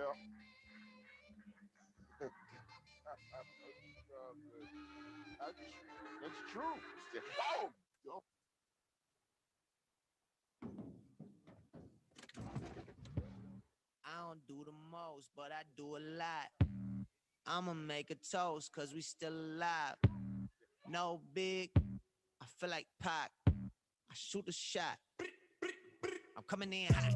Yeah. That's, that's true. Oh, yo. I don't do the most, but I do a lot. I'ma make a toast, cause we still alive. No big, I feel like Pac. I shoot a shot. I'm coming in hot.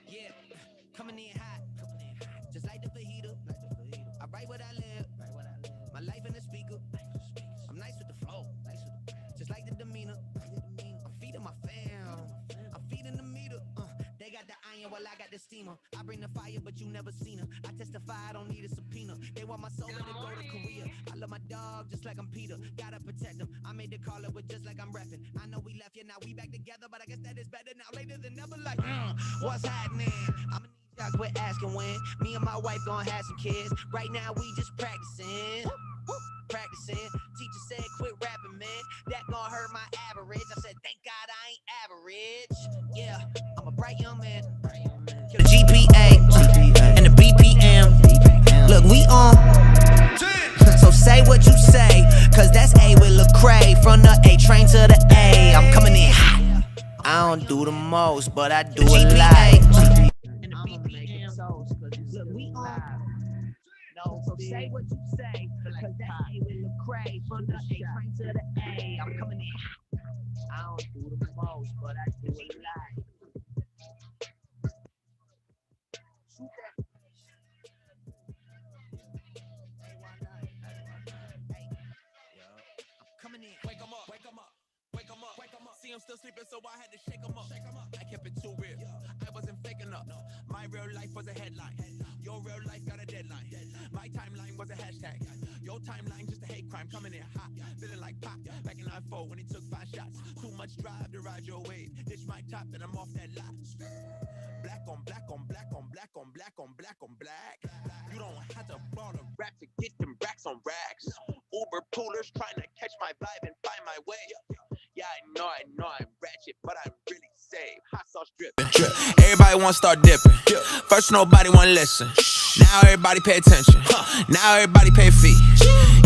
Yeah, coming in hot. Just like the fajita. I write what I live. My life in the speaker. I'm nice with the flow. Just like the demeanor. I'm feeding my fam. I'm feeding the meter. They got the iron while I got the steamer. I bring the fire, but you never seen her. I testify, I don't need a subpoena. They want my soul, better go to Korea. I love my dog just like I'm Peter. Gotta protect them. I made the call up with just like I'm repping. I know we left, yeah, now we back together, but I guess that is better now. Later than never, like, what's happening? I'ma need y'all quit asking when. Me and my wife gonna have some kids. Right now, we just practicing. Practicing. Teacher said, quit rapping, man. That gonna hurt my average. I said, thank God I ain't average. Yeah, I'm a bright young man. Kill the GPA and the BPM. Look, we on. So say what you say, cause that's A with Lecrae. From the A train to the A, I'm coming in hot. I don't do the most, but I do a lot. I'ma make a toast, cause look, we on. No, so say what you say, cause that's A with Lecrae. From the A train to the A, I'm coming in hot. I don't do the most, but I do a lot. Coming in. Wake 'em up, wake 'em up, wake 'em up, wake 'em up. See, I'm still sleeping, so I had to shake 'em up. I kept it too real. I wasn't faking up. My real life was a headline. Your real life got a deadline. My timeline was a hashtag. Your timeline just a hate crime. Coming in hot, feeling like pop. Back in '94 when he took 5 shots. Too much drive to ride your wave. Ditch my top and I'm off that lot. Black on black on black on black on black on black on black. You don't have to ball a rap to get them racks on racks. Uber poolers trying to catch my vibe and find my way. Yeah, I know I'm ratchet, but I'm really safe. Hot sauce drip. Everybody wanna start dipping. First nobody wanna listen. Now everybody pay attention. Now everybody pay a fee.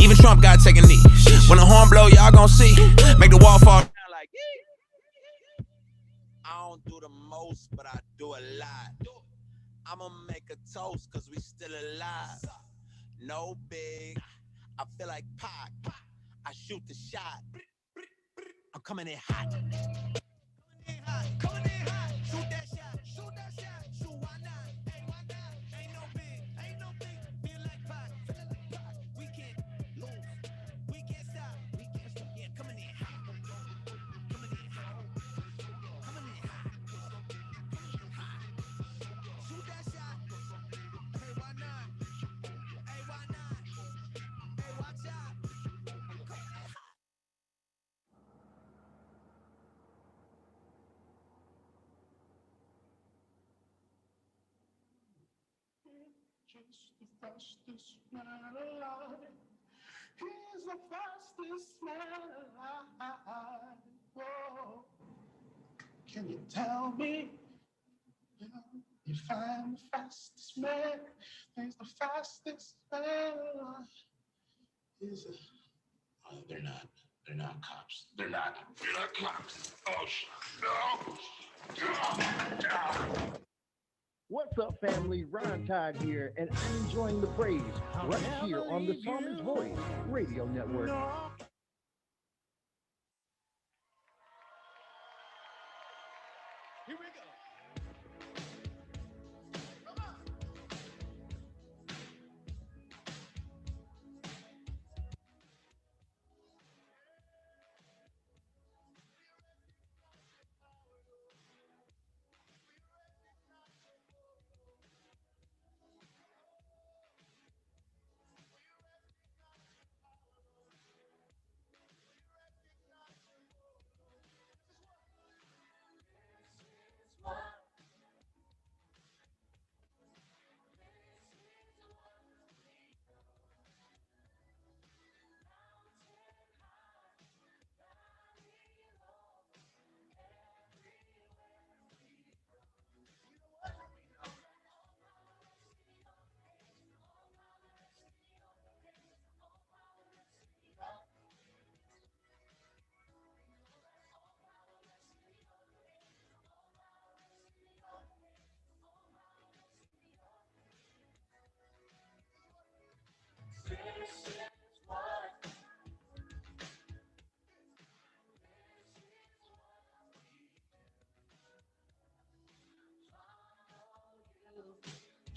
Even Trump gotta take a knee. When the horn blow, y'all gon' see. Make the wall fall down like. I don't do the most, but I do a lot. I'ma make a toast, cause we still alive. No big, I feel like Pac. I shoot the shot. I'm coming in hot. Coming in hot, coming in hot. Shoot that shot, shoot that shot. Shoot, why not? Hey, why not? Ain't no big, ain't no big. Feel like Pac, feel like Pac. We can't lose, we can't stop, we can't stop. Yeah, coming in hot. Coming in hot. Coming in hot. Shoot that shot. Hey, why not? Hey, why not? Hey, watch out. Just the fastest man alive. He's the fastest man alive. Whoa. Can you tell me if I'm the fastest man? He's the fastest man alive. He's a, they're not. They're not cops. They're not. They're not cops. Oh, no. What's up, family? Ron Todd here, and I'm enjoying the praise right here on the Psalmist Voice Radio Network. Here we go.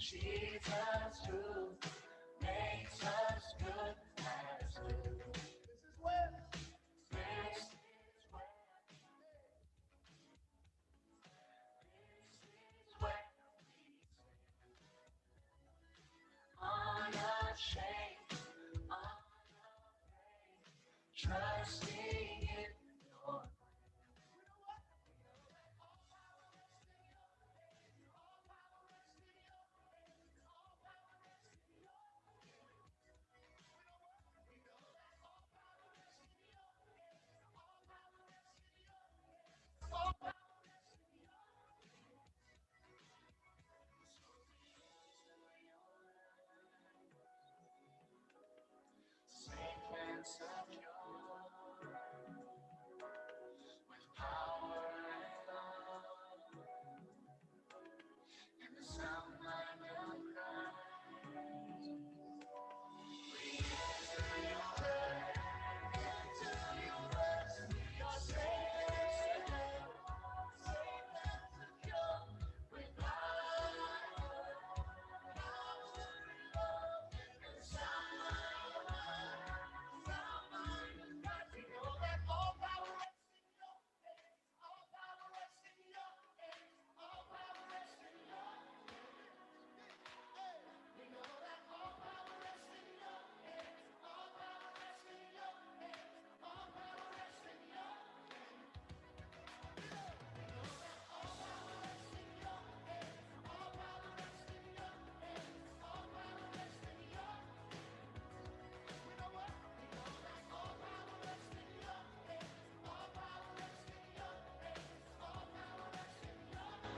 Jesus who makes us good as new. This is where. This is where. This is where. Unashamed, unafraid, trusting in your safe and secure, with power and love, in the sound mind of Christ. We enter your rest, enter your rest. We are safe and secure, safe and secure, with power and love, in the sound mind of Christ. Sound mind of Christ. We know that all power rests in your hands. All power rests in your hands. All power rests in your hands. We know that all power rests in your hands. All power rests in your hands. All power rests in your hands. We know that all power rests in your hands. All power rests in your hands. All power rests in your hands. We know what? We know that all power rests in your hands. All power rests in your hands. All power rests in your hands.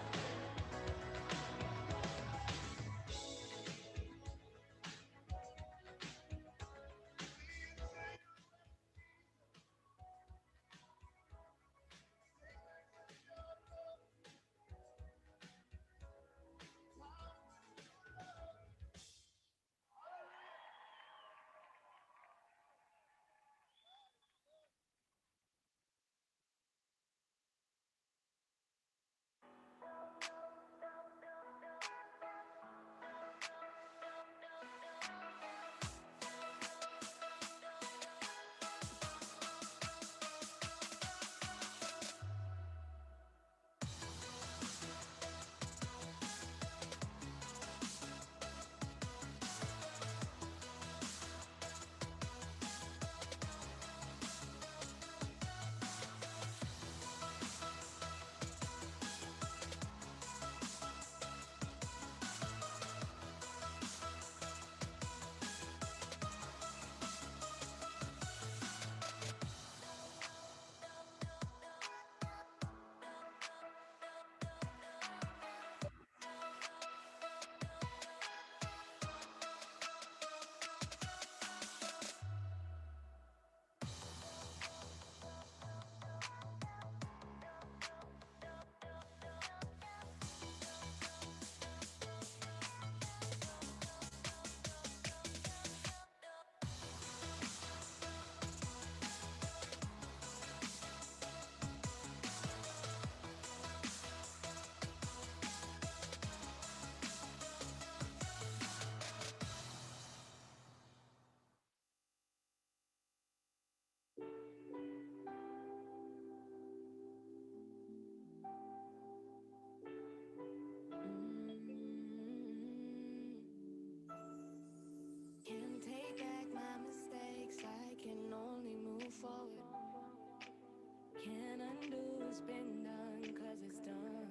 Can't take back my mistakes, I can only move forward. Can't undo what's been done, cause it's done.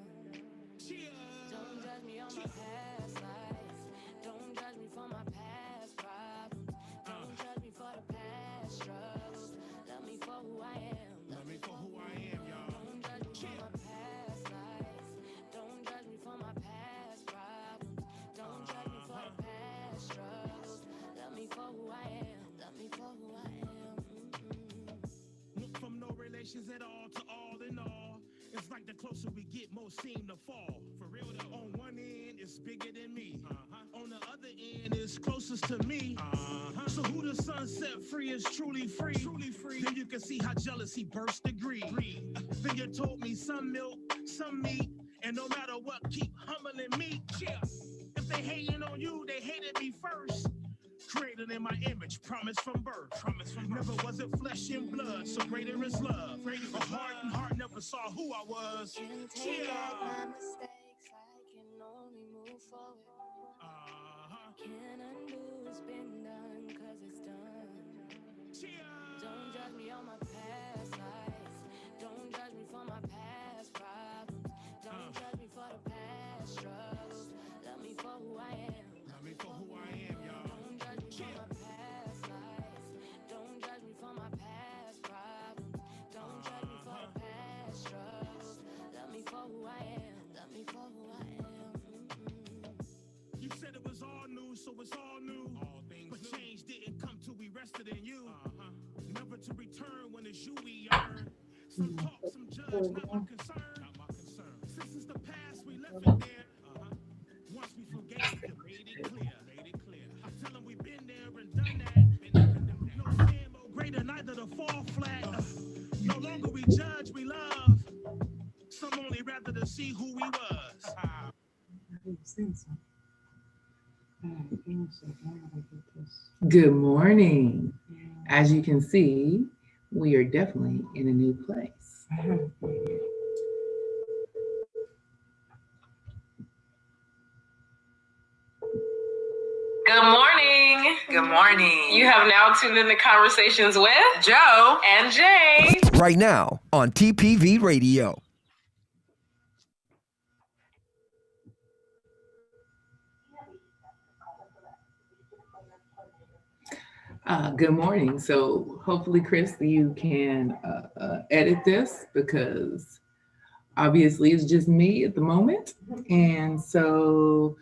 Don't judge me on my past life. Don't judge me for my past problems. Don't judge me for the past struggles. Love me for who I am. Love me for who I am, y'all. Don't judge me for my past life. Don't judge me for my past problems. Don't judge me for the past struggles. Love me for who I am. Love me for who I am. Look from no relations at all to all in all. It's like the closer we get, more seem to fall. For real, though. On one end, it's bigger than me. On the other end, it's closest to me. So who the sun set free is truly free. Truly free. Then you can see how jealousy bursts the greed. Then you told me some milk, some meat, and no matter what, keep humbling me. Yeah. If if they hating on you, they hated me first. Created in my image, promise from birth. Never was it flesh and blood, so greater is love. A heart never saw who I was. Can't take back my mistakes, I can only move forward. Can't undo what's been done, cause it's done. Don't judge me on my past life. Don't judge me for my past problems. Don't judge me for the past struggles. Love me for who I am. Love me for who I am, y'all. Don't judge me for my past life. Don't judge me for my past problems. Don't judge me for the past struggles. Love me for who I am. Love me for who I am. You said it was all new, so it's all new. All things but new. Change didn't come till we rested in you. Never to return when it's you we earn. Some talk, some judge, not my concern. Not my concern. Since it's the past, we left it there. Once we forgave you, made it clear. I tell them we've been there and done that. No sin, no greater, neither to fall flat. No longer we judge, we love. Some only rather to see who we was. Good morning. As you can see, we are definitely in a new place. Good morning. Good morning. You have now tuned in to Conversations with Jo and Jae. Right now on TPV Radio. Good morning. So hopefully, Chris, you can edit this because obviously it's just me at the moment. And so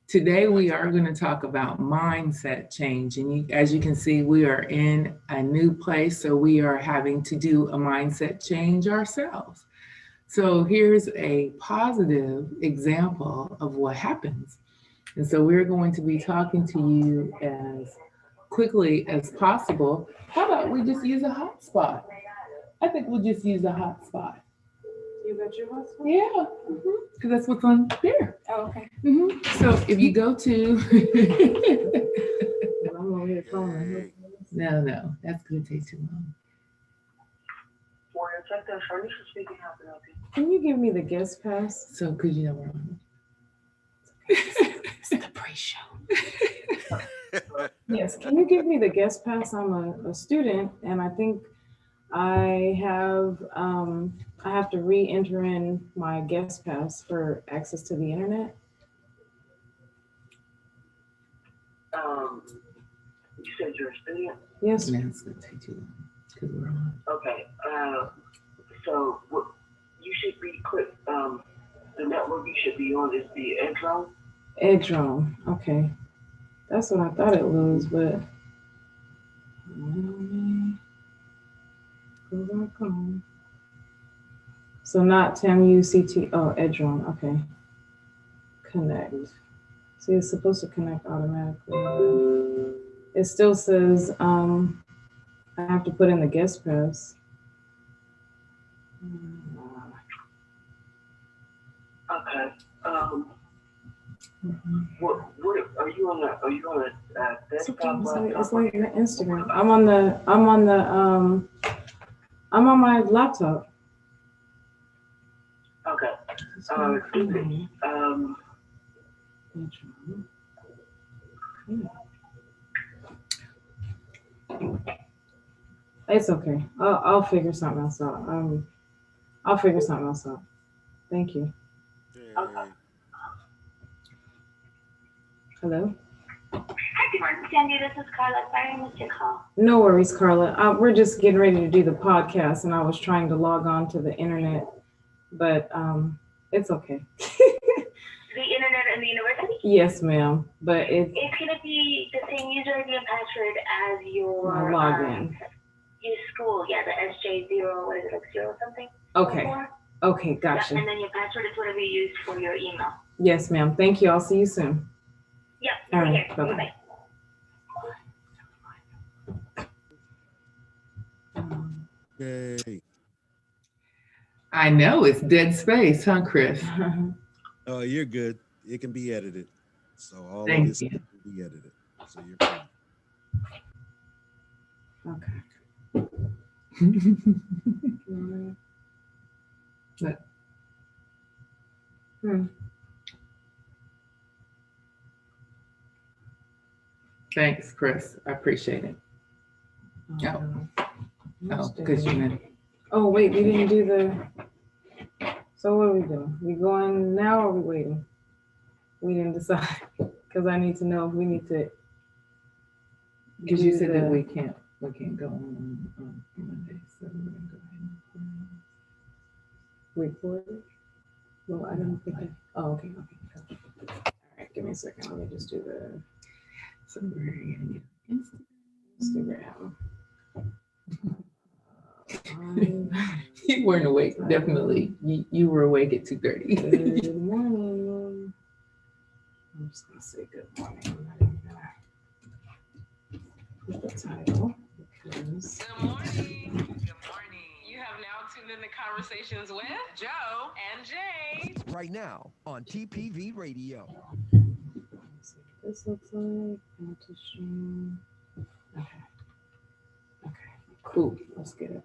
today we are going to talk about mindset change. And as you can see, we are in a new place. So we are having to do a mindset change ourselves. So here's a positive example of what happens. And so we're going to be talking to you as quickly as possible. How about we just use a hotspot? I think we'll just use a hotspot. You got your hotspot? Yeah, because that's what's on there. Oh, okay. So if you go to I'm over here calling. no, that's gonna take too long. Can you give me the guest pass? So because you know we're on. It's the pre-show. Yes. Can you give me the guest pass? I'm a student, and I think I have to re-enter in my guest pass for access to the internet. You said you're a student? Yes. Man, it's gonna take too long because we're on. Okay. So what you should be click the network you should be on is the Edrone. Edrone. Okay. That's what I thought it was, but go back home. So not TAMUCT. Oh, Edrone. Okay. Connect. See, it's supposed to connect automatically. It still says I have to put in the guest pass. Okay. What are you on a desktop? It's like your Instagram. I'm on my laptop. Okay. It's okay. I'll figure something else out. I'll figure something else out. Thank you. Okay. Hello? Hi, good morning, Sandy. This is Carla. Sorry I missed your call. No worries, Carla. We're just getting ready to do the podcast, and I was trying to log on to the internet, but it's okay. The internet and the university? Yes, ma'am. But it's going to be the same user ID and password as your login. Your school, yeah, the SJ0, what is it, like 0 something? Okay. 04? Okay, gotcha. Yep, and then your password is whatever you use for your email. Yes, ma'am. Thank you. I'll see you soon. Yep. All right. Bye-bye. Yay. I know it's dead space, huh, Chris? Oh, you're good. It can be edited. So all Thank of this you. will be edited. So you're fine. Okay. But, thanks, Chris. I appreciate it. Oh, because you meant. Oh, wait, we didn't do the. So what are we doing? We going now or are we waiting? We didn't decide because I need to know if we need to. Because you said that we can't go on Monday, so we're gonna go ahead and record it. Well, I don't think. Oh, okay. All right, give me a second. Let me just do the. So we're gonna get Instagram. You weren't awake, definitely. You were awake at 2:30. Good morning. I'm just gonna say good morning. I'm not even gonna put the title because. Good morning. Good morning. You have now tuned in to Conversations with Jo and Jae. Right now on TPV Radio. Let's see what this looks like. How to stream. Okay. Cool. Let's get it.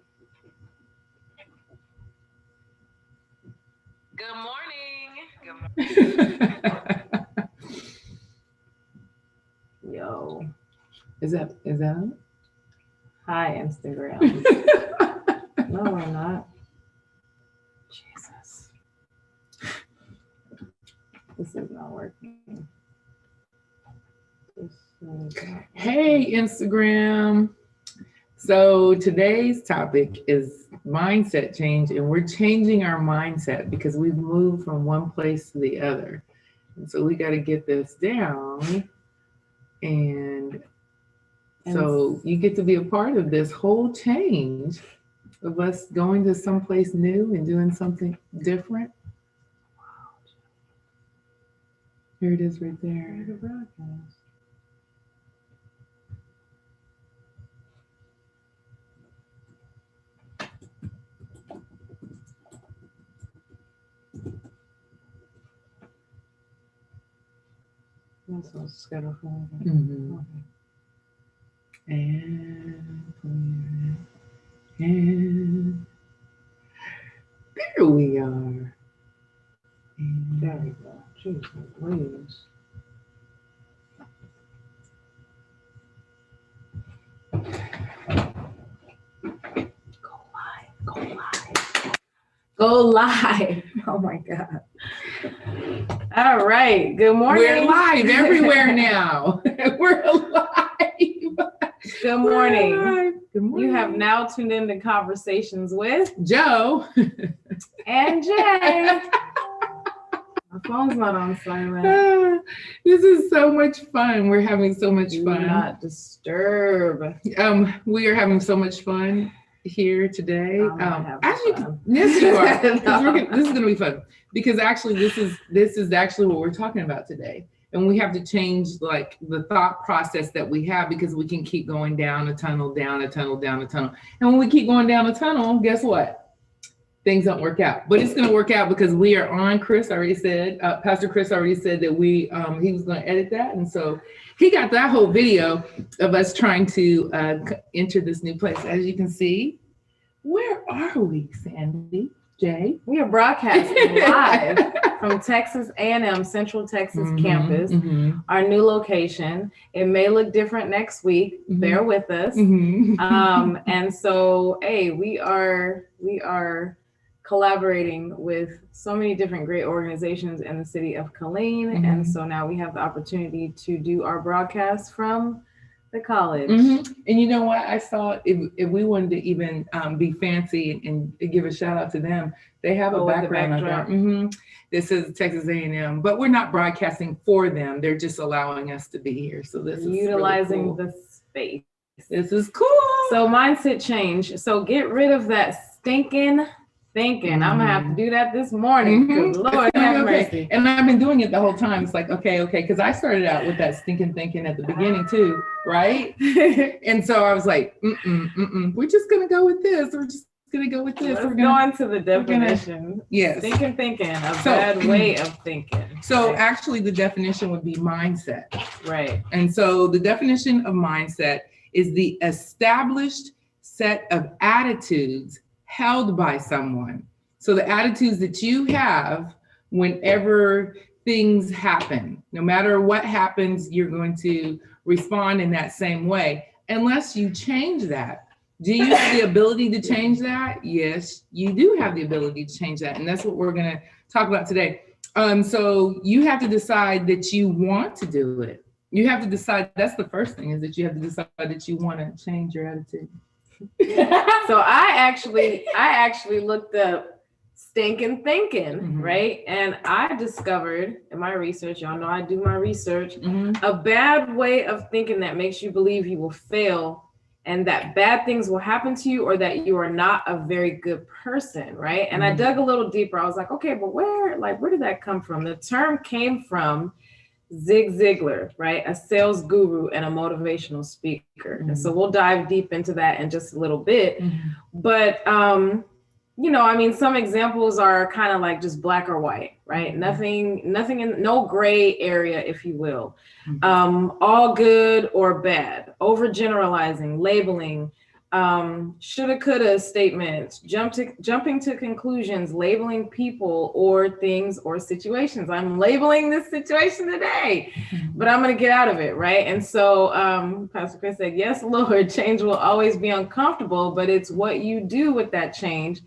Good morning. Good morning. Yo. Is that on? Hi, Instagram. No, we're not. Jesus. This is not working. Hey, Instagram. So today's topic is mindset change, and we're changing our mindset because we've moved from one place to the other. And so we got to get this down. And so you get to be a part of this whole change of us going to someplace new and doing something different. Here it is right there. That's what's scheduled for. Mm-hmm. Okay. And there we are. And there we go. Jesus, please. Go live. Oh my God. All right. Good morning. We're live everywhere now. We're live. Good morning. Good morning. You have now tuned in to Conversations with Jo and Jae. My phone's not on silent. This is so much fun. We're having so much Do fun. not disturb. We are having so much fun here today. Fun. Yes, you are. This is going to be fun because actually, this is actually what we're talking about today. And we have to change like the thought process that we have because we can keep going down a tunnel, down a tunnel, down a tunnel. And when we keep going down a tunnel, guess what? Things don't work out. But it's going to work out because we are on. Chris already said, Pastor Chris already said that he was going to edit that. And so he got that whole video of us trying to enter this new place. As you can see, where are we, Sandy? Jae? We are broadcasting live from Texas A&M Central Texas campus, our new location. It may look different next week. Bear with us. And so, hey, we are collaborating with so many different great organizations in the city of Killeen. And so now we have the opportunity to do our broadcast from the college. And you know what? I thought if we wanted to even be fancy and give a shout out to them, they have a background on there. This is Texas A&M, but we're not broadcasting for them. They're just allowing us to be here. So this is utilizing really cool. the space. This is cool. So mindset change. So get rid of that stinking thinking. I'm gonna have to do that this morning. Good Lord have mercy. And I've been doing it the whole time. It's like, okay, because I started out with that stinking thinking at the beginning too, right? And so I was like, we're just gonna go with this. We're just gonna go with this. Let's go into the definition. Yes. Thinking, a bad way of thinking. So right? actually the definition would be mindset. Right. And so the definition of mindset is the established set of attitudes held by someone. So the attitudes that you have whenever things happen, no matter what happens, you're going to respond in that same way, unless you change that. Do you have the ability to change that? Yes, you do have the ability to change that. And that's what we're going to talk about today. So you have to decide that you want to do it. You have to decide. That's the first thing, is that you have to decide that you want to change your attitude. So I actually looked up stinking thinking, right? And I discovered in my research, y'all know I do my research, a bad way of thinking that makes you believe you will fail and that bad things will happen to you, or that you are not a very good person, right? And I dug a little deeper. I was like, okay, but where did that come from? The term came from Zig Ziglar, right? A sales guru and a motivational speaker. And so we'll dive deep into that in just a little bit. But, you know, I mean, some examples are kind of like just black or white, right? Nothing in no gray area, if you will. All good or bad, overgeneralizing, labeling, shoulda, coulda statements, jumping to conclusions, labeling people or things or situations. I'm labeling this situation today, but I'm going to get out of it, right? And so Pastor Chris said, yes, Lord, change will always be uncomfortable, but it's what you do with that change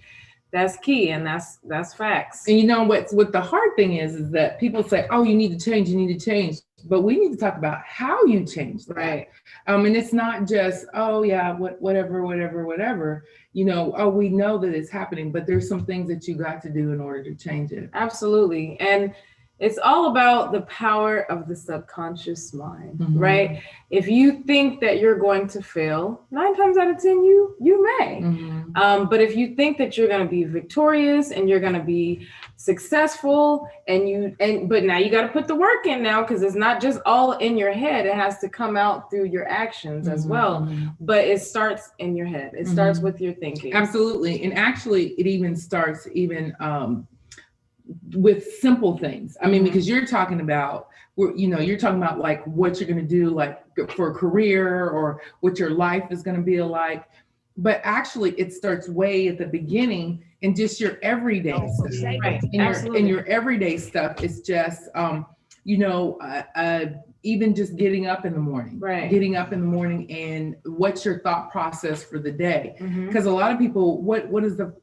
that's key, and that's facts. And you know what the hard thing is that people say, oh, you need to change, but we need to talk about how you change that. Right. And it's not just, oh yeah, whatever, you know, oh, we know that it's happening, but there's some things that you got to do in order to change it. Absolutely. And it's all about the power of the subconscious mind, right? If you think that you're going to fail, 9 times out of 10, you may. But if you think that you're going to be victorious and you're going to be successful, but now you got to put the work in now, because it's not just all in your head. It has to come out through your actions as well. But it starts in your head. It starts with your thinking. Absolutely. And actually, it even starts with simple things. I mean, because you're talking about, you're talking about like what you're going to do, like for a career, or what your life is going to be like. But actually, it starts way at the beginning in just your everyday stuff. Right. In your everyday stuff, it's just, even just getting up in the morning. Right. Getting up in the morning, and what's your thought process for the day? Because a lot of people,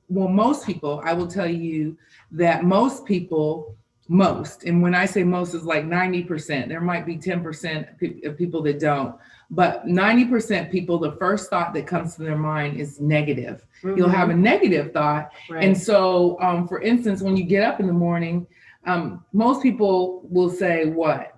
most people, I will tell you that most people, and when I say most, is like 90%, there might be 10% of people that don't, but 90% people, the first thought that comes to their mind is negative. You'll have a negative thought. Right. And so, for instance, when you get up in the morning, most people will say, what?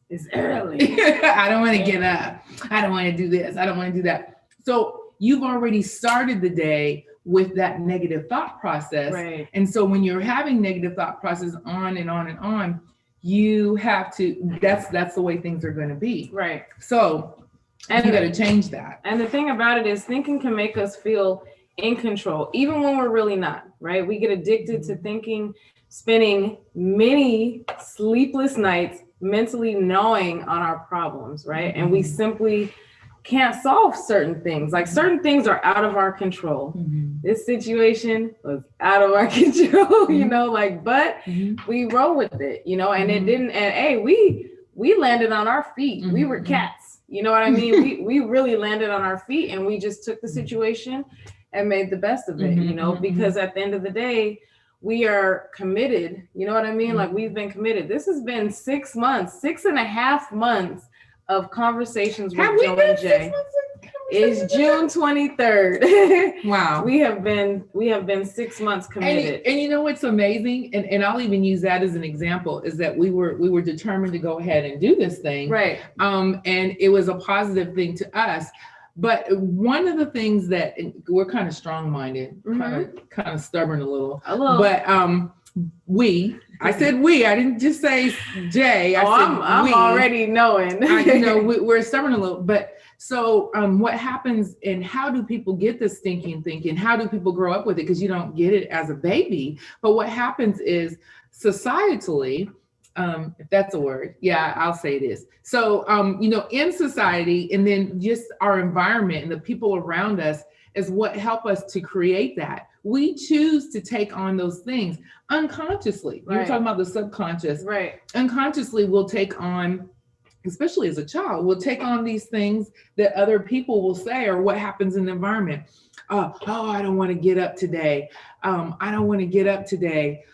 It's early. I don't want to get up. I don't want to do this. I don't want to do that. So you've already started the day with that negative thought process. Right. And so when you're having negative thought process on and on and on, you have to, that's the way things are going to be. Right. So you got to change that. And the thing about it is, thinking can make us feel in control, even when we're really not, right? We get addicted to thinking, spending many sleepless nights mentally gnawing on our problems, right? And we simply can't solve certain things. Like, certain things are out of our control. This situation was out of our control, but we roll with it, and it didn't, and hey, we landed on our feet. We were cats, you know what I mean? we really landed on our feet, and we just took the situation and made the best of it, because at the end of the day, we are committed, you know what I mean? Like, we've been committed. This has been 6.5 months of conversations with Jo and Jay. It's June 23rd. Wow. We have been 6 months committed. And you know what's amazing? And I'll even use that as an example, is that we were determined to go ahead and do this thing. Right. And it was a positive thing to us. But one of the things that we're kind of strong-minded, kind of stubborn a little. But I said we, I didn't just say Jay. I said I'm already knowing. we're stubborn a little. But So what happens, and how do people get this stinking thinking? How do people grow up with it? Because you don't get it as a baby. But what happens is societally, if that's a word, yeah, I'll say it is. So, in society, and then just our environment and the people around us is what help us to create that. We choose to take on those things unconsciously. You're talking about the subconscious. Right. Unconsciously, we'll take on, especially as a child, we'll take on these things that other people will say, or what happens in the environment. Oh, I don't want to get up today. I don't want to get up today.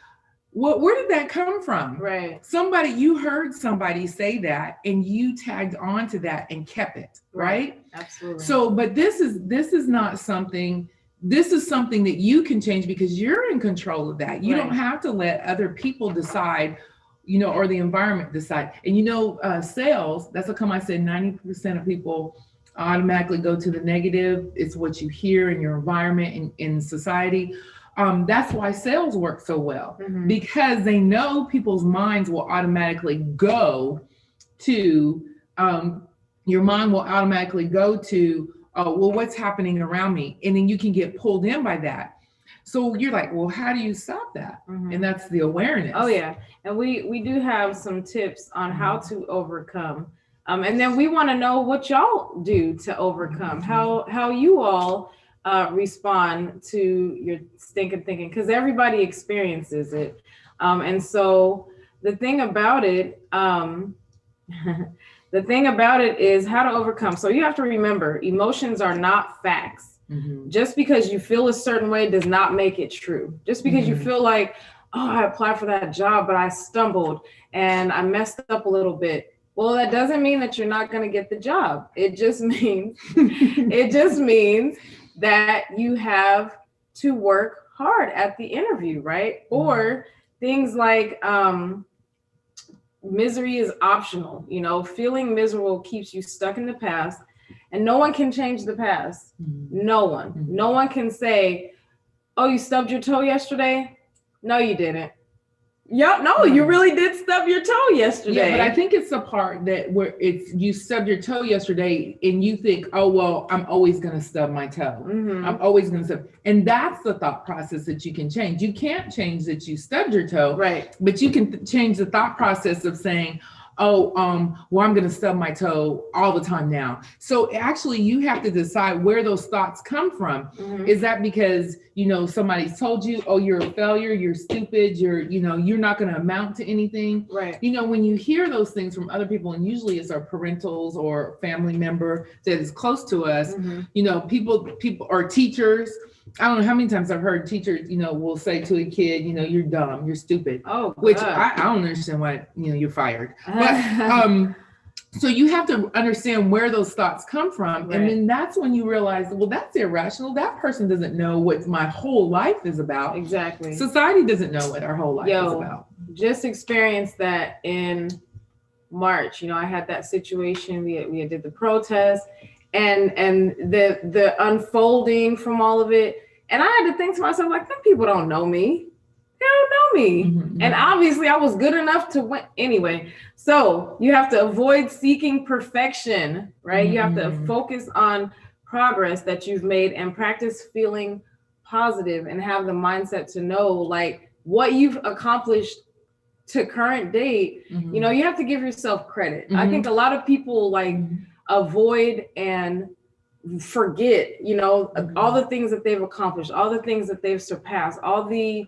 Where did that come from? Right. You heard somebody say that, and you tagged on to that and kept it, right? Absolutely. So, but this is not something, this is something that you can change because you're in control of that. You don't have to let other people decide, or the environment decide. And sales, that's how come I said 90% of people automatically go to the negative. It's what you hear in your environment, in society. That's why sales work so well, because they know people's minds will automatically go to, your mind will automatically go to, what's happening around me? And then you can get pulled in by that. So you're like, well, how do you stop that? And that's the awareness. Oh yeah. And we do have some tips on how to overcome. And then we want to know what y'all do to overcome, how you all respond to your stinking thinking, because everybody experiences it. And so the thing about it, is how to overcome. So you have to remember, emotions are not facts. Just because you feel a certain way does not make it true. Just because you feel like, I applied for that job, but I stumbled and I messed up a little bit. Well, that doesn't mean that you're not going to get the job. It just means, that you have to work hard at the interview, right? Or things like misery is optional. Feeling miserable keeps you stuck in the past, and no one can change the past. No one. No one can say, oh, you stubbed your toe yesterday? No, you didn't. Yeah, no, you really did stub your toe yesterday. Yeah, but I think it's the part that where it's you stubbed your toe yesterday and you think, oh, well, I'm always going to stub my toe. I'm always going to stub. And that's the thought process that you can change. You can't change that you stubbed your toe. Right. But you can change the thought process of saying, well, I'm going to stub my toe all the time now. So actually you have to decide where those thoughts come from. Is that because, somebody's told you, oh, you're a failure, you're stupid, you're not going to amount to anything. Right. When you hear those things from other people, and usually it's our parentals or family member that is close to us, people or teachers. I don't know how many times I've heard teachers, will say to a kid, you're dumb, you're stupid. Oh, which I don't understand why, you're fired. But so you have to understand where those thoughts come from. And then that's when you realize, well, that's irrational. That person doesn't know what my whole life is about. Exactly. Society doesn't know what our whole life is about. Just experienced that in March. I had that situation. We did the protest. And the unfolding from all of it. And I had to think to myself, like, them people don't know me. They don't know me. And obviously I was good enough to win. Anyway, so you have to avoid seeking perfection, right? You have to focus on progress that you've made and practice feeling positive and have the mindset to know, like, what you've accomplished to current date. You have to give yourself credit. I think a lot of people avoid and forget, all the things that they've accomplished, all the things that they've surpassed, all the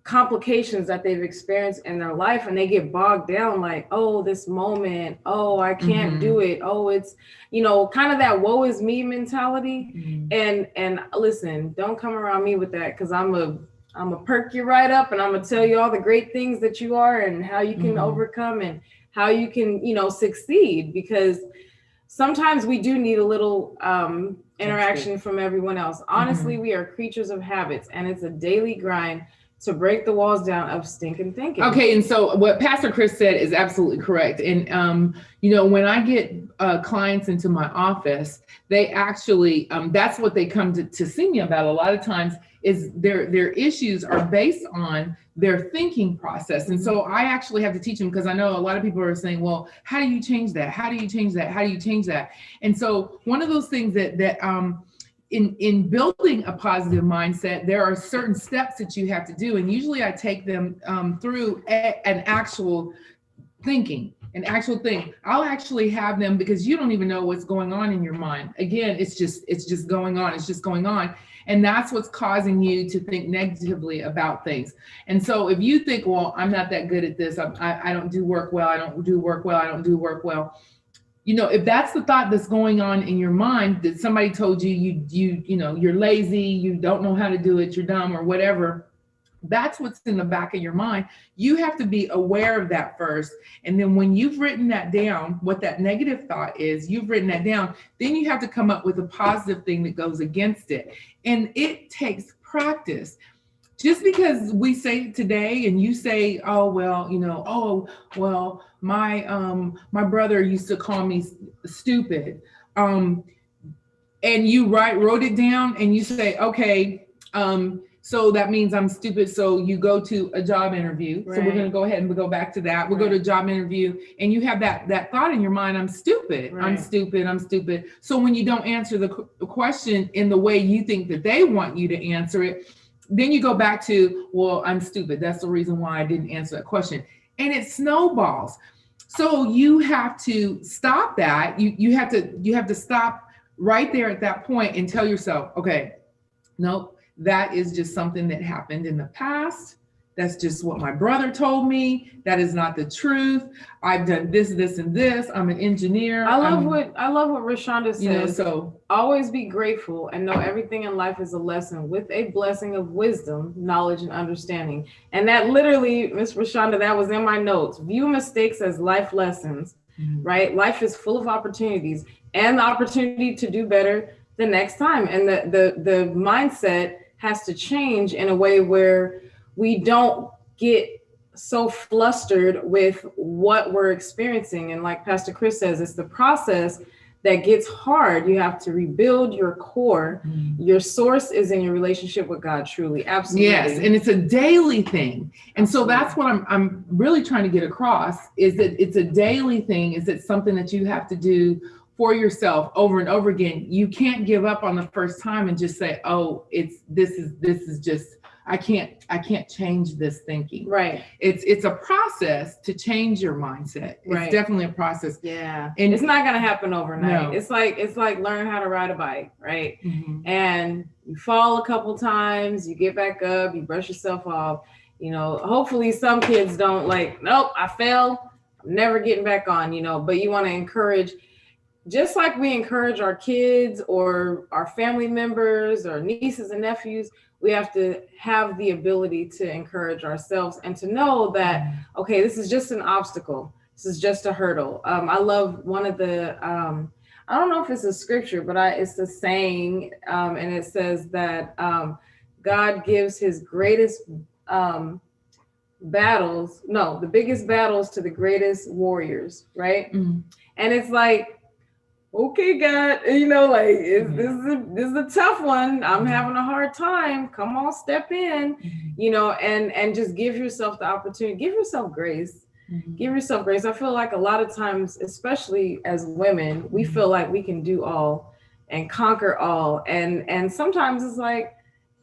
complications that they've experienced in their life, and they get bogged down like, oh, this moment, oh, I can't do it, oh, it's kind of that woe is me mentality. And listen, don't come around me with that, because I'm a perk you right up, and I'm gonna tell you all the great things that you are and how you can overcome and how you can succeed, because sometimes we do need a little interaction from everyone else. Honestly, we are creatures of habits, and it's a daily grind to break the walls down of stinking thinking. Okay, and so what Pastor Chris said is absolutely correct. And when I get clients into my office, they actually, that's what they come to see me about a lot of times, is their issues are based on their thinking process. And so I actually have to teach them, because I know a lot of people are saying, well, how do you change that? How do you change that? How do you change that? And so one of those things that in building a positive mindset, there are certain steps that you have to do. And usually I take them through an actual thinking. An actual thing. I'll actually have them, because you don't even know what's going on in your mind. Again, it's just going on. It's just going on. And that's what's causing you to think negatively about things. And so if you think, well, I'm not that good at this, I don't do work well, I don't do work well, I don't do work well. You know, if that's the thought that's going on in your mind, that somebody told you, you know, you're lazy, you don't know how to do it, you're dumb or whatever, that's what's in the back of your mind. You have to be aware of that first. And then when you've written that down, what that negative thought is, you've written that down, then you have to come up with a positive thing that goes against it. And it takes practice. Just because we say it today and you say, oh, well, you know, oh, well, my brother used to call me stupid. And you wrote it down and you say, okay, so that means I'm stupid. So you go to a job interview. Right. So we're going to go ahead and we'll go back to that. We'll go to a job interview and you have that thought in your mind, I'm stupid. Right. I'm stupid. I'm stupid. So when you don't answer the question in the way you think that they want you to answer it, then you go back to, well, I'm stupid. That's the reason why I didn't answer that question. And it snowballs. So you have to stop that. You have to stop right there at that point and tell yourself, okay, nope. That is just something that happened in the past. That's just what my brother told me. That is not the truth. I've done this, this, and this. I'm an engineer. I love what Rashonda says. You know, so always be grateful and know everything in life is a lesson with a blessing of wisdom, knowledge, and understanding. And that literally, Miss Rashonda, that was in my notes. View mistakes as life lessons, right? Life is full of opportunities and the opportunity to do better the next time. And the mindset has to change in a way where we don't get so flustered with what we're experiencing. And like Pastor Chris says, it's the process that gets hard. You have to rebuild your core. Your source is in your relationship with God, truly. Absolutely. Yes, and it's a daily thing. And so that's what I'm really trying to get across, is that it's a daily thing. Is it something that you have to do for yourself over and over again? You can't give up on the first time and just say, oh, this is just, I can't change this thinking. Right. It's a process to change your mindset. It's definitely a process. Yeah. And it's not going to happen overnight. No. It's like learn how to ride a bike, right? And you fall a couple times, you get back up, you brush yourself off. You know, hopefully some kids don't like, nope, I fell, I'm never getting back on, you know, but you want to encourage, just like we encourage our kids or our family members or nieces and nephews, we have to have the ability to encourage ourselves and to know that, okay, this is just an obstacle. This is just a hurdle. I love one of the, I don't know if it's a scripture, but it's a saying, and it says that God gives his greatest the biggest battles to the greatest warriors, right? And it's like, okay, God, you know, like this is a tough one. I'm having a hard time. Come on, step in, you know, and just give yourself the opportunity. Give yourself grace. Give yourself grace. I feel like a lot of times, especially as women, we feel like we can do all and conquer all. And sometimes it's like,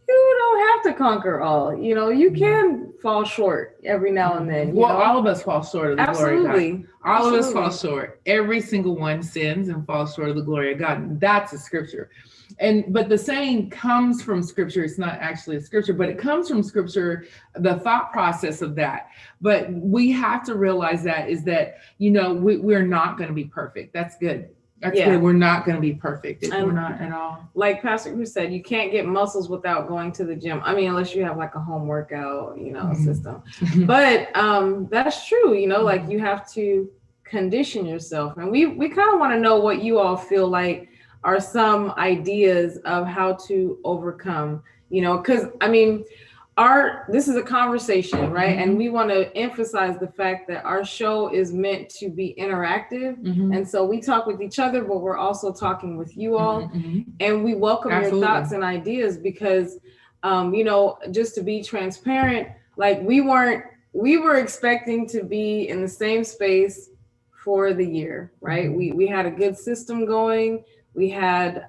you don't have to conquer all. You know, you can fall short every now and then. Well, all of us fall short of the glory of God. All of us fall Absolutely. short. Every single one sins and falls short of the glory of God. That's a scripture. But the saying comes from scripture. It's not actually a scripture, but it comes from scripture, the thought process of that. But we have to realize that you know, we're not going to be perfect. That's good. That's good. We're not going to be perfect. We're not at all. Like Pastor Cruz said, you can't get muscles without going to the gym. I mean, unless you have like a home workout, you know, system. But that's true. You know, like you have to condition yourself. And we kind of want to know what you all feel like are some ideas of how to overcome, you know, because I mean, this is a conversation, right? And we want to emphasize the fact that our show is meant to be interactive. And so we talk with each other, but we're also talking with you all. And we welcome your thoughts and ideas because, you know, just to be transparent, like we were expecting to be in the same space for the year, right? We had a good system going. We had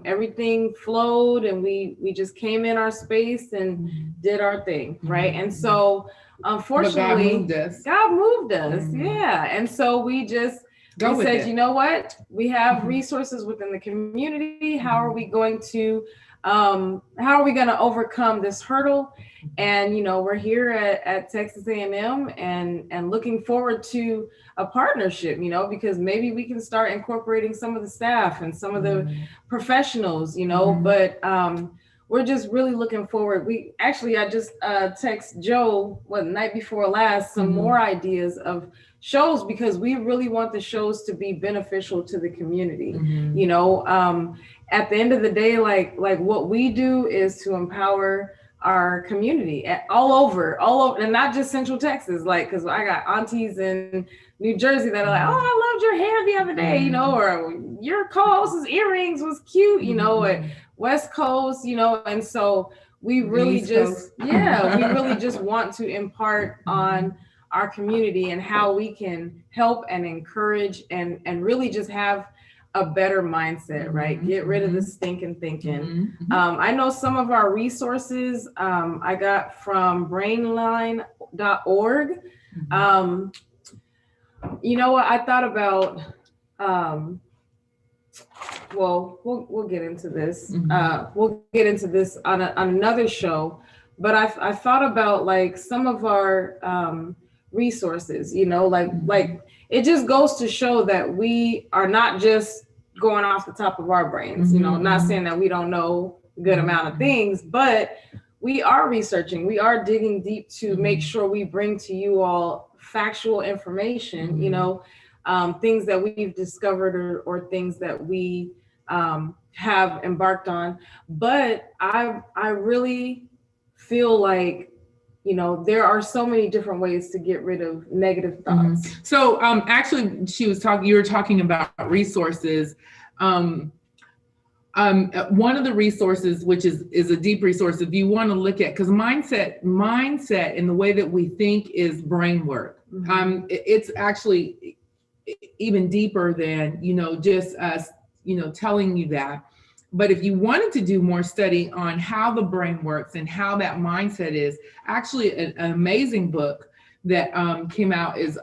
everything flowed and we just came in our space and did our thing, right? And so unfortunately, God moved us. Yeah. And so we said, you know what? We have resources within the community. How are we going to overcome this hurdle? And, you know, we're here at Texas A&M and looking forward to a partnership, you know, because maybe we can start incorporating some of the staff and some of the professionals, you know, but we're just really looking forward. I just text Joe, the night before last, some more ideas of shows because we really want the shows to be beneficial to the community. You know, at the end of the day, like what we do is to empower our community all over, and not just Central Texas, like, because I got aunties in New Jersey that are like, oh, I loved your hair the other day, you know, or your co-host's earrings was cute, you know, at West Coast, you know, and so we really just want to impart on our community and how we can help and encourage and really just have a better mindset, right? Get rid of the stinking thinking. I know some of our resources I got from brainline.org. You know what? I thought about, well, we'll get into this. We'll get into this on another show, but I thought about like some of our resources, you know, like it just goes to show that we are not just going off the top of our brains, you know, not saying that we don't know a good amount of things, but we are researching, we are digging deep to make sure we bring to you all factual information, you know, things that we've discovered or things that we have embarked on. But I really feel like, you know, there are so many different ways to get rid of negative thoughts. So actually, you were talking about resources. One of the resources, which is a deep resource, if you want to look at, because mindset and the way that we think is brain work. It's actually even deeper than, you know, just us, you know, telling you that. But if you wanted to do more study on how the brain works and how that mindset is, actually an amazing book that came out is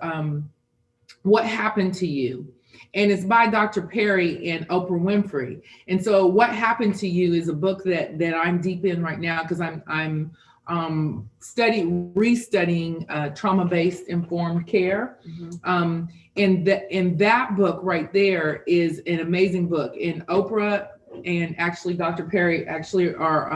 What Happened to You? And it's by Dr. Perry and Oprah Winfrey. And so What Happened to You is a book that I'm deep in right now because I'm restudying trauma-based informed care. And that book right there is an amazing book. And Oprah and actually Dr. Perry actually are,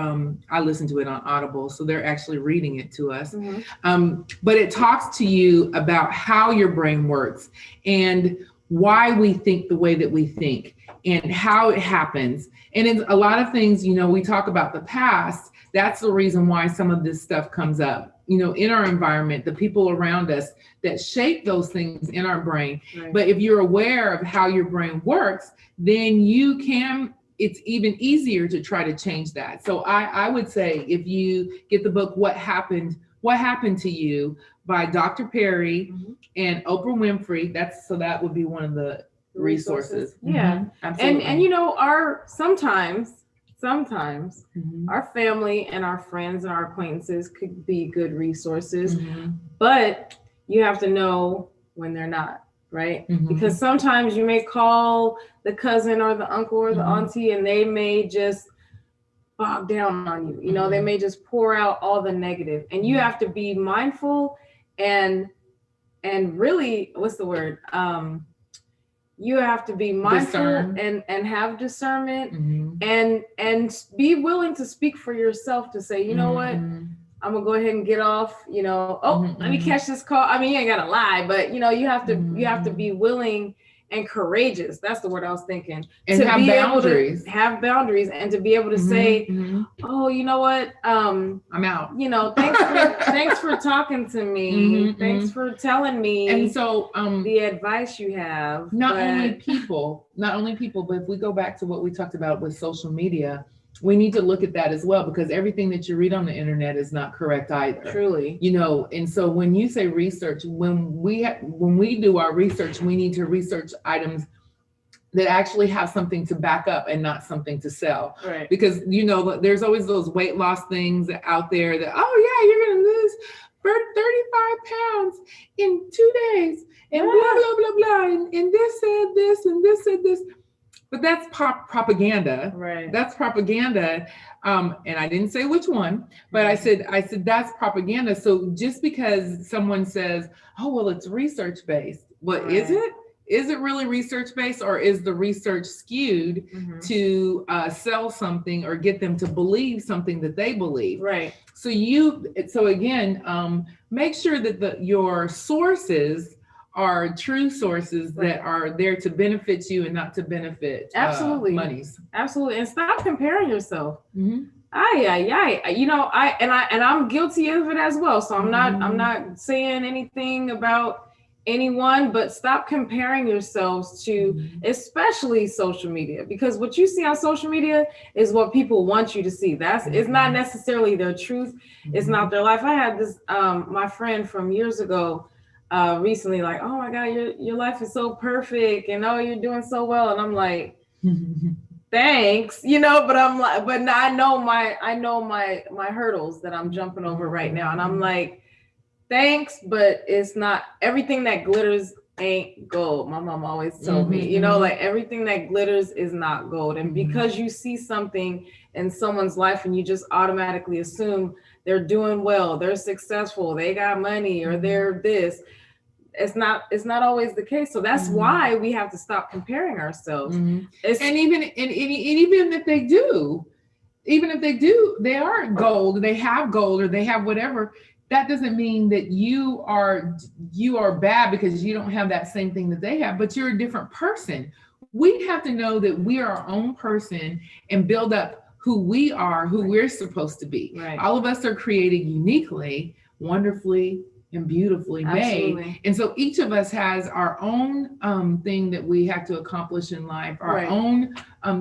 I listen to it on Audible, so they're actually reading it to us. But it talks to you about how your brain works and why we think the way that we think and how it happens. And in a lot of things, you know, we talk about the past. That's the reason why some of this stuff comes up, you know, in our environment, the people around us that shape those things in our brain. But if you're aware of how your brain works, then it's even easier to try to change that. So I would say if you get the book, What Happened to You by Dr. Perry and Oprah Winfrey, that would be one of the resources. Yeah. Absolutely. And you know, sometimes our family and our friends and our acquaintances could be good resources, but you have to know when they're not. Right? Because sometimes you may call the cousin or the uncle or the auntie and they may just bog down on you. You know, they may just pour out all the negative, and you have to be mindful and really, what's the word? You have to be mindful and have discernment and be willing to speak for yourself to say, you know what? I'm gonna go ahead and get off, you know, let me catch this call. I mean, you ain't gotta lie, but you know, you have to be willing and courageous. That's the word I was thinking. And to have be boundaries. able to have boundaries and to be able to say, oh, you know what? I'm out. You know, thanks for talking to me. Thanks for telling me. And so the advice you have. Not only people, but if we go back to what we talked about with social media, we need to look at that as well, because everything that you read on the internet is not correct either. Truly. You know, and so when you say research, when we do our research, we need to research items that actually have something to back up and not something to sell. Right. Because, you know, there's always those weight loss things out there that, oh yeah, you're going to lose 35 pounds in 2 days and blah, blah, blah, blah. And this said this and this said this. But that's propaganda. Right. That's propaganda. And I didn't say which one, but I said that's propaganda. So just because someone says, oh, well, it's research-based. Well, Right. is it? Is it really research-based, or is the research skewed to sell something or get them to believe something that they believe? Right. So again, make sure that your sources are true sources that are there to benefit you and not to benefit monies. Absolutely. And stop comparing yourself. You know, I'm guilty of it as well. So I'm not saying anything about anyone, but stop comparing yourselves to especially social media, because what you see on social media is what people want you to see. It's not necessarily their truth. It's not their life. I had this my friend from years ago recently, like, oh my God, your life is so perfect, and oh, you're doing so well. And I'm like, thanks, you know, but I'm like, but I know my hurdles that I'm jumping over right now. And I'm like, thanks, but it's not everything that glitters ain't gold. My mom always told me, you know, like everything that glitters is not gold. And because you see something in someone's life and you just automatically assume they're doing well, they're successful, they got money, or they're this, it's not always the case. So that's why we have to stop comparing ourselves. And even if they do, they are gold, they have gold, or they have whatever. That doesn't mean that you are bad because you don't have that same thing that they have, but you're a different person. We have to know that we are our own person and build up who we are, who we're supposed to be. Right. All of us are created uniquely, wonderfully, and beautifully made. And so each of us has our own thing that we have to accomplish in life, our own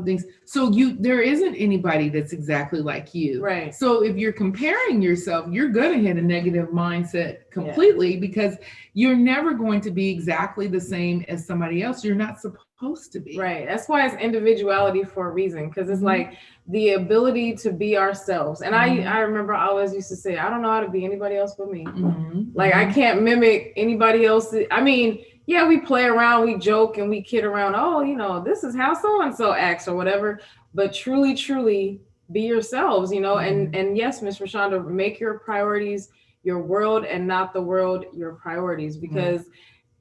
things. So there isn't anybody that's exactly like you. Right. So if you're comparing yourself, you're going to hit a negative mindset completely because you're never going to be exactly the same as somebody else. You're not supposed to be. Right. That's why it's individuality for a reason, because it's like the ability to be ourselves. And I remember I always used to say, I don't know how to be anybody else but me. Like I can't mimic anybody else. I mean, yeah, we play around, we joke and we kid around. Oh, you know, this is how so-and-so acts or whatever. But truly, truly be yourselves, you know, and yes, Ms. Rashonda, make your priorities your world and not the world your priorities, because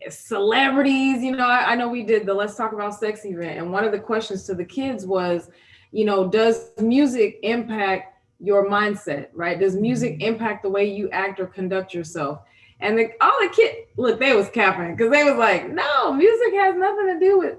celebrities, you know, I know we did the Let's Talk About Sex event, and one of the questions to the kids was, you know, does music impact your mindset, right? Does music impact the way you act or conduct yourself? And all the kids, look, they was capping, because they was like, no, music has nothing to do with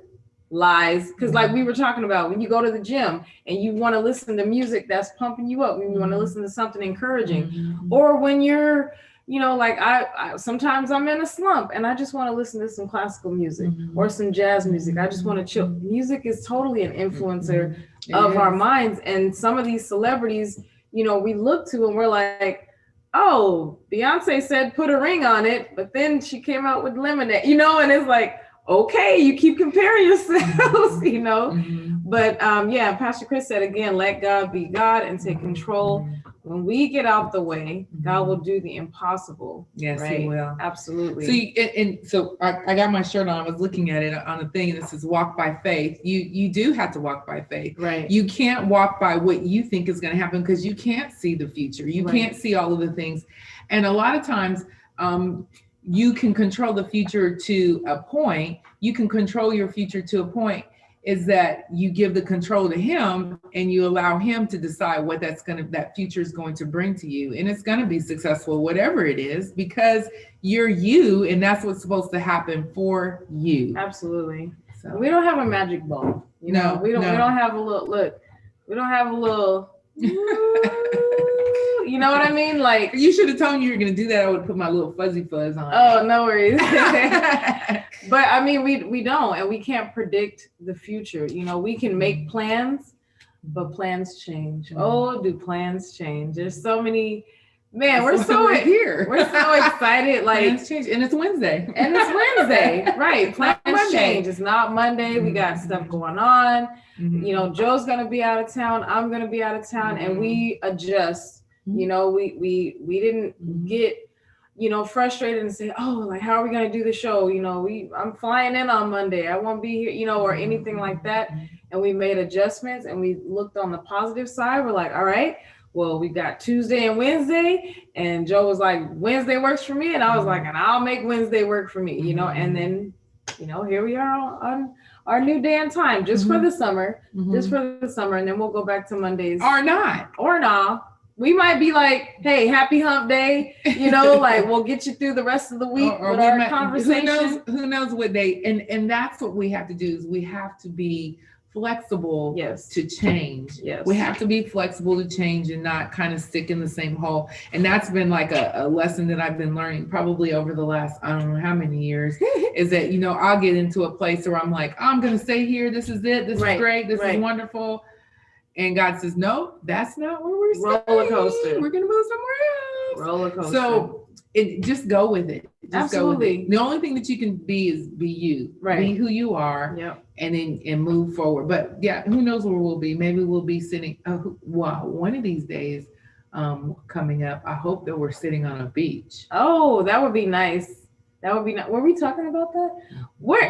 lies. Because like we were talking about, when you go to the gym and you want to listen to music that's pumping you up, when you want to listen to something encouraging, or when you're, you know, like I sometimes I'm in a slump and I just want to listen to some classical music or some jazz music. I just want to chill. Music is totally an influencer of our minds. And some of these celebrities, you know, we look to and we're like, oh, Beyonce said put a ring on it, but then she came out with Lemonade, you know, and it's like, okay, you keep comparing yourselves, you know. But yeah, Pastor Chris said again, let God be God and take control. When we get out the way, God will do the impossible. Yes, right? He will. Absolutely. So I got my shirt on. I was looking at it on a thing that says walk by faith. You do have to walk by faith. Right. You can't walk by what you think is going to happen because you can't see the future. You can't see all of the things. And a lot of times you can control the future to a point. You can control your future to a point. is that you give the control to him and you allow him to decide what that future is going to bring to you. And it's going to be successful, whatever it is, because you're you, and that's what's supposed to happen for you. Absolutely. So. We don't have a magic ball. We don't have a little, we don't have a little, you know what I mean? Like, you should have told me you were going to do that. I would put my little fuzzy fuzz on. Oh, no worries. But I mean, we don't, and we can't predict the future. You know, we can make plans, but plans change. Oh, do plans change? There's so many. Man, we're so here. We're so excited. Like, plans change, and it's Wednesday. Right? Plans change. It's not Monday. We got stuff going on. You know, Joe's gonna be out of town. I'm gonna be out of town, and we adjust. You know, we didn't get, you know, frustrated and say, oh, like, how are we gonna do the show? You know, I'm flying in on Monday. I won't be here, you know, or anything like that. And we made adjustments, and we looked on the positive side. We're like, all right, well, we got Tuesday and Wednesday, and Joe was like, Wednesday works for me, and I was like, and I'll make Wednesday work for me, you know. And then, you know, here we are on our new day and time, just for the summer, and then we'll go back to Mondays or not. We might be like, hey, happy hump day, you know, like, we'll get you through the rest of the week with our conversation. Who knows what day, and that's what we have to do, is we have to be flexible to change. We have to be flexible to change and not kind of stick in the same hole. And that's been like a lesson that I've been learning probably over the last, I don't know how many years, is that, you know, I'll get into a place where I'm like, I'm going to stay here. This is it. This is great. This is wonderful. And God says, no, that's not where we're staying. Roller coaster. We're going to move somewhere else. Roller coaster. So just go with it. Absolutely. Go with it. The only thing that you can be is be you. Be who you are. And move forward. But yeah, who knows where we'll be? Maybe we'll be sitting. One of these days coming up, I hope that we're sitting on a beach. Oh, that would be nice. That would be nice. Were we talking about that?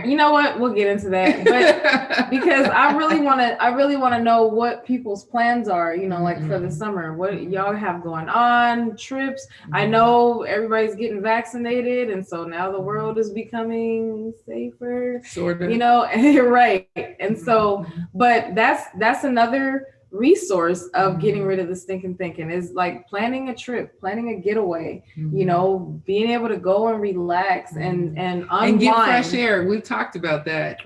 You know what? We'll get into that. But because I really want to know what people's plans are, you know, like for the summer, what y'all have going on, trips. I know everybody's getting vaccinated, and so now the world is becoming safer. Sort of. You know, right. And so, but that's another resource of getting rid of the stinking thinking, is like planning a trip, planning a getaway, you know, being able to go and relax and unwind. And get fresh air. We've talked about that.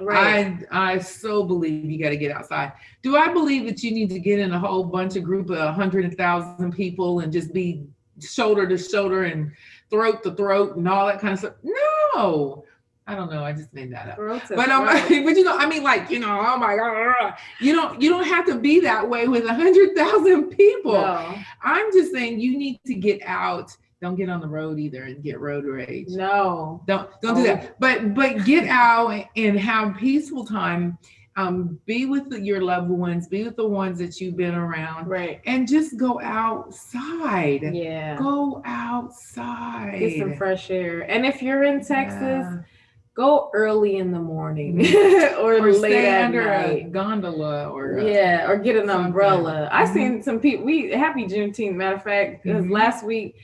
I so believe you got to get outside. Do I believe that you need to get in a whole bunch of group of 100,000 people and just be shoulder to shoulder and throat to throat and all that kind of stuff? No. I don't know. I just made that up. But you know, I mean, like, you know, oh my God, you don't have to be that way with 100,000 people. No. I'm just saying you need to get out. Don't get on the road either and get road rage. No. Don't do that. But get out and have peaceful time. Be with your loved ones, be with the ones that you've been around. And just go outside. Go outside. Get some fresh air. And if you're in Texas, go early in the morning or late stay at under night. a gondola or get an umbrella. I seen some people. Happy Juneteenth. Matter of fact, because last week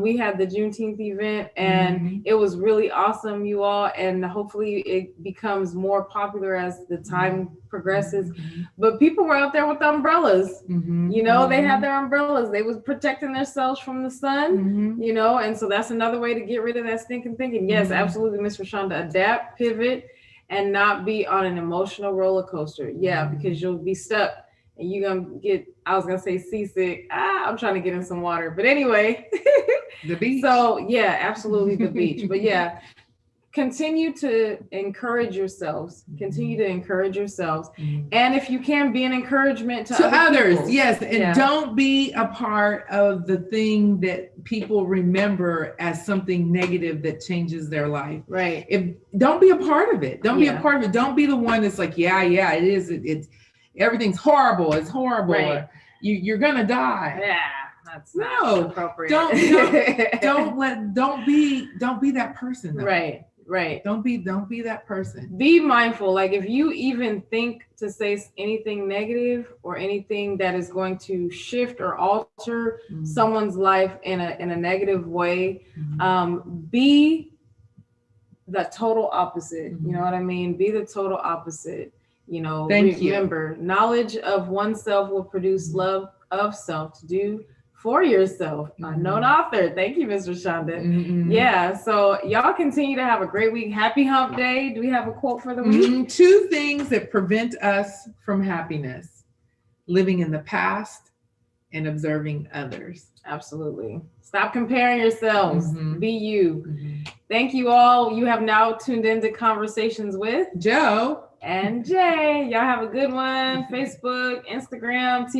we had the Juneteenth event, and it was really awesome, you all. And hopefully it becomes more popular as the time progresses. But people were out there with umbrellas. You know, they had their umbrellas. They was protecting themselves from the sun. You know, and so that's another way to get rid of that stinking thinking. Yes, absolutely, Miss Rashonda. Adapt, pivot, and not be on an emotional roller coaster. Because you'll be stuck. And you're going to get, I was going to say seasick. I'm trying to get in some water. But anyway. The beach. So, yeah, absolutely the beach. But yeah, continue to encourage yourselves. Continue to encourage yourselves. And if you can, be an encouragement to others. People. Yes. And don't be a part of the thing that people remember as something negative that changes their life. Don't be a part of it. Don't be a part of it. Don't be the one that's like, it is. It's everything's horrible. It's horrible. You're gonna die. That's not appropriate. Don't be that person. Though. Right. Don't be that person. Be mindful. Like, if you even think to say anything negative or anything that is going to shift or alter someone's life in a negative way, be the total opposite. You know what I mean? Be the total opposite. You know, Thank you. remember, knowledge of oneself will produce love of self to do for yourself. Unknown author. Thank you, Mr. Shonda. Yeah, so y'all continue to have a great week. Happy hump day. Do we have a quote for the week? 2 things that prevent us from happiness: living in the past and observing others. Absolutely. Stop comparing yourselves. Be you. Thank you all. You have now tuned into Conversations with Jo and Jay. Y'all have a good one. Facebook, Instagram,